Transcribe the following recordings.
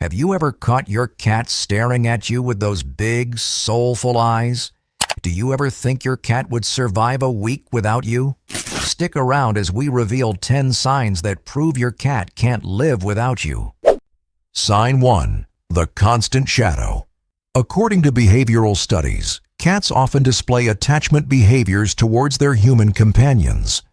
Have you ever caught your cat staring at you with those big, soulful eyes? Do you ever think your cat would survive a week without you? Stick around as we reveal 10 signs that prove your cat can't live without you. Sign 1. The constant shadow. According to behavioral studies, cats often display attachment behaviors towards their human companions.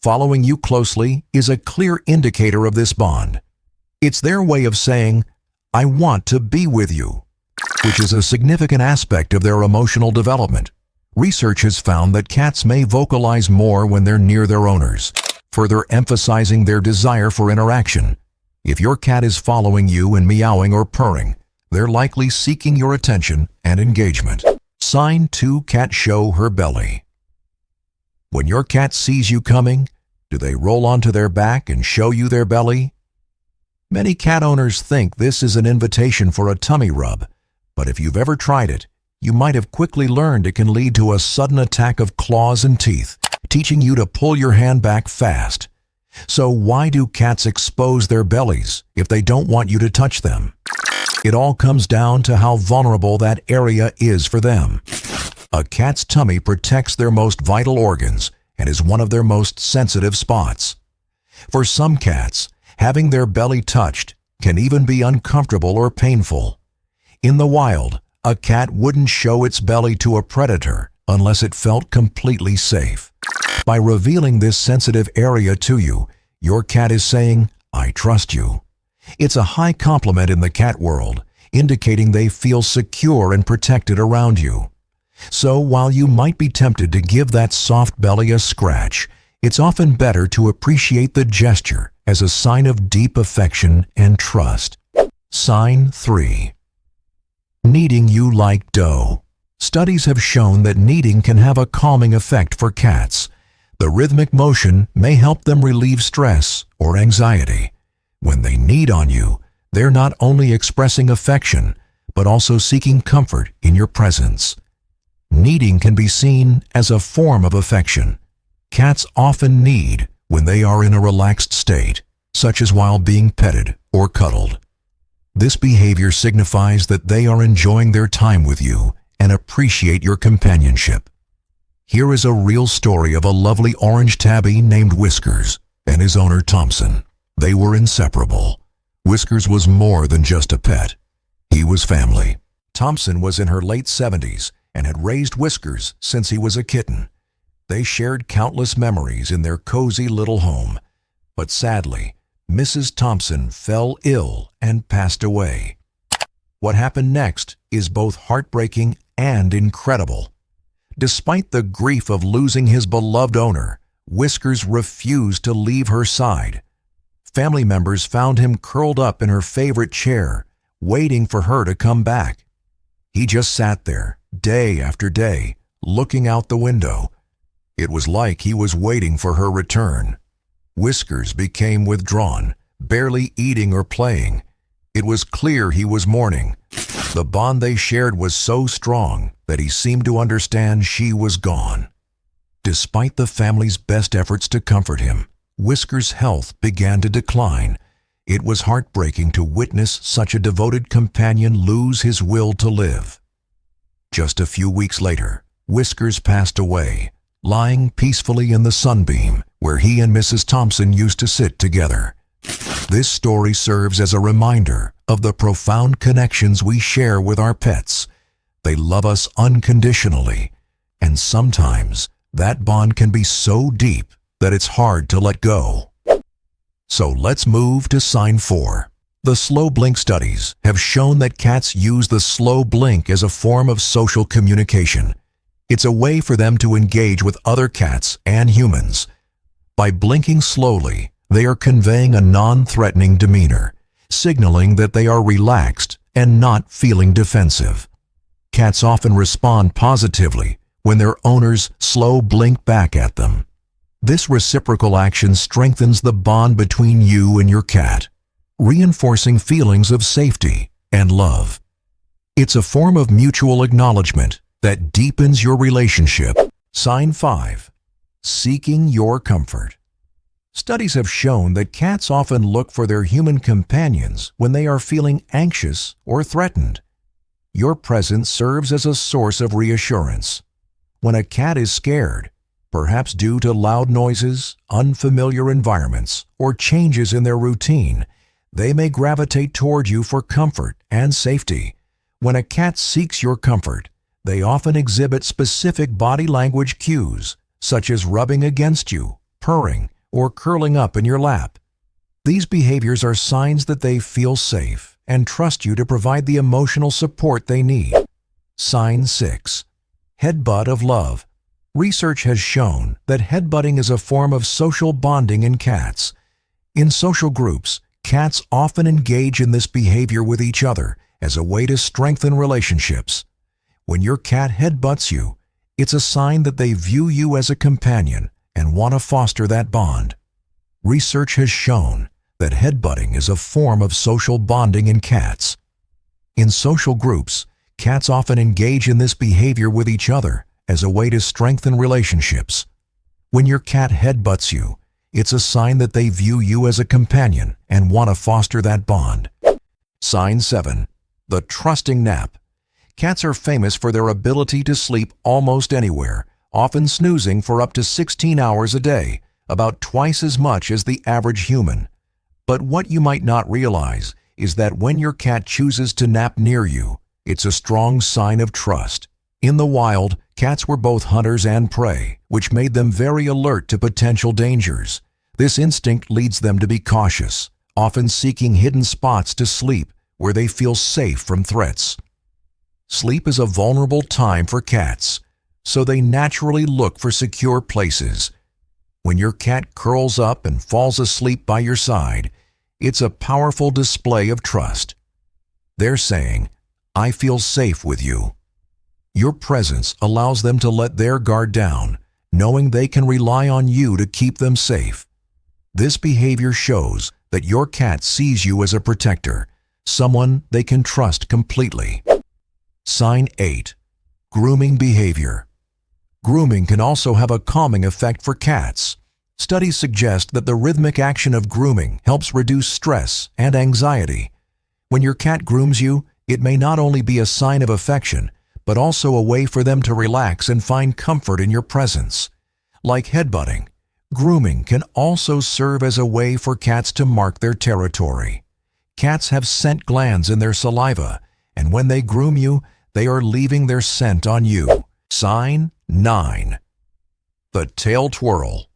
Following you closely is a clear indicator of this bond. It's their way of saying, "I want to be with you," which is a significant aspect of their emotional development. Research has found that cats may vocalize more when they're near their owners, further emphasizing their desire for interaction. If your cat is following you and meowing or purring, they're likely seeking your attention and engagement. Sign 2. Cat show her belly. When your cat sees you coming, do they roll onto their back and show you their belly? Many cat owners think this is an invitation for a tummy rub, but if you've ever tried it, you might have quickly learned it can lead to a sudden attack of claws and teeth, teaching you to pull your hand back fast. So why do cats expose their bellies if they don't want you to touch them? It all comes down to how vulnerable that area is for them. A cat's tummy protects their most vital organs and is one of their most sensitive spots. For some cats, having their belly touched can even be uncomfortable or painful. In the wild, a cat wouldn't show its belly to a predator unless it felt completely safe. By revealing this sensitive area to you, your cat is saying, "I trust you." It's a high compliment in the cat world, indicating they feel secure and protected around you. So while you might be tempted to give that soft belly a scratch, it's often better to appreciate the gesture as a sign of deep affection and trust. Sign 3. Kneading you like dough. Studies have shown that kneading can have a calming effect for cats. The rhythmic motion may help them relieve stress or anxiety. When they knead on you, they're not only expressing affection, but also seeking comfort in your presence. Kneading can be seen as a form of affection. Cats often knead when they are in a relaxed state, such as while being petted or cuddled. This behavior signifies that they are enjoying their time with you and appreciate your companionship. Here is a real story of a lovely orange tabby named Whiskers and his owner Thompson. They were inseparable. Whiskers was more than just a pet. He was family. Thompson was in her late 70s and had raised Whiskers since he was a kitten. They shared countless memories in their cozy little home. But sadly, Mrs. Thompson fell ill and passed away. What happened next is both heartbreaking and incredible. Despite the grief of losing his beloved owner, Whiskers refused to leave her side. Family members found him curled up in her favorite chair, waiting for her to come back. He just sat there, day after day, looking out the window. It was like he was waiting for her return. Whiskers became withdrawn, barely eating or playing. It was clear he was mourning. The bond they shared was so strong that he seemed to understand she was gone. Despite the family's best efforts to comfort him, Whiskers' health began to decline. It was heartbreaking to witness such a devoted companion lose his will to live. Just a few weeks later, Whiskers passed away, lying peacefully in the sunbeam where he and Mrs. Thompson used to sit together. This story serves as a reminder of the profound connections we share with our pets. They love us unconditionally, and sometimes that bond can be so deep that it's hard to let go. So let's move to sign 4. The slow blink studies have shown that cats use the slow blink as a form of social communication. It's a way for them to engage with other cats and humans. By blinking slowly, they are conveying a non-threatening demeanor, signaling that they are relaxed and not feeling defensive. Cats often respond positively when their owners slow blink back at them. This reciprocal action strengthens the bond between you and your cat, reinforcing feelings of safety and love. It's a form of mutual acknowledgement that deepens your relationship. Sign 5. Seeking your comfort. Studies have shown that cats often look for their human companions when they are feeling anxious or threatened. Your presence serves as a source of reassurance. When a cat is scared, perhaps due to loud noises, unfamiliar environments, or changes in their routine, they may gravitate toward you for comfort and safety. When a cat seeks your comfort, they often exhibit specific body language cues, such as rubbing against you, purring, or curling up in your lap. These behaviors are signs that they feel safe and trust you to provide the emotional support they need. Sign 6. Headbutt of love. Research has shown that headbutting is a form of social bonding in cats. In social groups, cats often engage in this behavior with each other as a way to strengthen relationships. When your cat headbutts you, it's a sign that they view you as a companion and want to foster that bond. Research has shown that headbutting is a form of social bonding in cats. In social groups, cats often engage in this behavior with each other as a way to strengthen relationships. When your cat headbutts you, it's a sign that they view you as a companion and want to foster that bond. Sign 7. The trusting nap. Cats are famous for their ability to sleep almost anywhere, often snoozing for up to 16 hours a day, about twice as much as the average human. But what you might not realize is that when your cat chooses to nap near you, it's a strong sign of trust. In the wild, cats were both hunters and prey, which made them very alert to potential dangers. This instinct leads them to be cautious, often seeking hidden spots to sleep where they feel safe from threats. Sleep is a vulnerable time for cats, so they naturally look for secure places. When your cat curls up and falls asleep by your side, it's a powerful display of trust. They're saying, "I feel safe with you." Your presence allows them to let their guard down, knowing they can rely on you to keep them safe. This behavior shows that your cat sees you as a protector, someone they can trust completely. Sign 8. Grooming behavior. Grooming can also have a calming effect for cats. Studies suggest that the rhythmic action of grooming helps reduce stress and anxiety. When your cat grooms you, it may not only be a sign of affection, but also a way for them to relax and find comfort in your presence. Like headbutting, grooming can also serve as a way for cats to mark their territory. Cats have scent glands in their saliva, and when they groom you, they are leaving their scent on you. Sign 9. The tail twirl.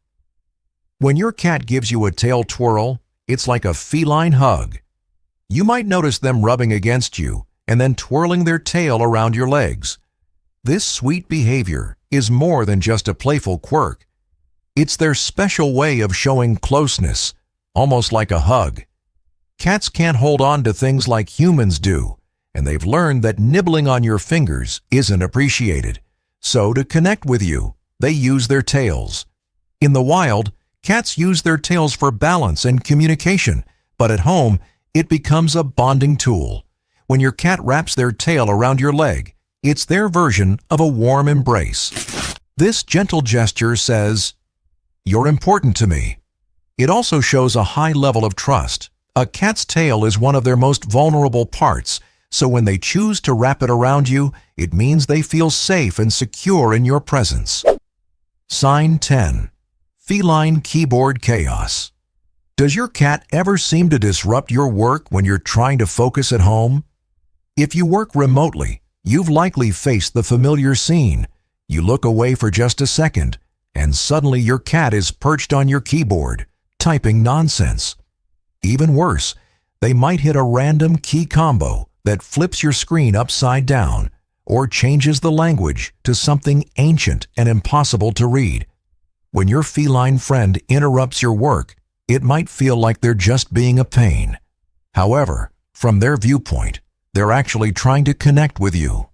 When your cat gives you a tail twirl, it's like a feline hug. You might notice them rubbing against you and then twirling their tail around your legs. This sweet behavior is more than just a playful quirk. It's their special way of showing closeness, almost like a hug. Cats can't hold on to things like humans do, and they've learned that nibbling on your fingers isn't appreciated. So to connect with you, they use their tails. In the wild, cats use their tails for balance and communication, but at home, it becomes a bonding tool. When your cat wraps their tail around your leg, it's their version of a warm embrace. This gentle gesture says, "You're important to me." It also shows a high level of trust. A cat's tail is one of their most vulnerable parts, so when they choose to wrap it around you, it means they feel safe and secure in your presence. Sign 10. Feline keyboard chaos. Does your cat ever seem to disrupt your work when you're trying to focus at home? If you work remotely, you've likely faced the familiar scene. You look away for just a second, and suddenly your cat is perched on your keyboard, typing nonsense. Even worse, they might hit a random key combo that flips your screen upside down or changes the language to something ancient and impossible to read. When your feline friend interrupts your work, it might feel like they're just being a pain. However, from their viewpoint, they're actually trying to connect with you.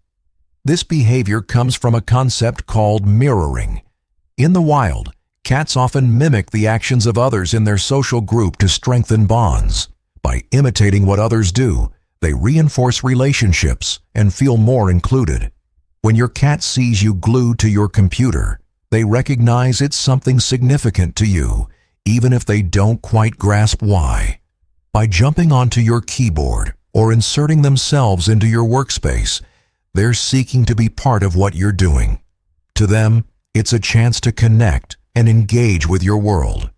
This behavior comes from a concept called mirroring. In the wild, cats often mimic the actions of others in their social group to strengthen bonds. By imitating what others do, they reinforce relationships and feel more included. When your cat sees you glued to your computer, they recognize it's something significant to you. even if they don't quite grasp why. By jumping onto your keyboard or inserting themselves into your workspace, they're seeking to be part of what you're doing. To them, it's a chance to connect and engage with your world.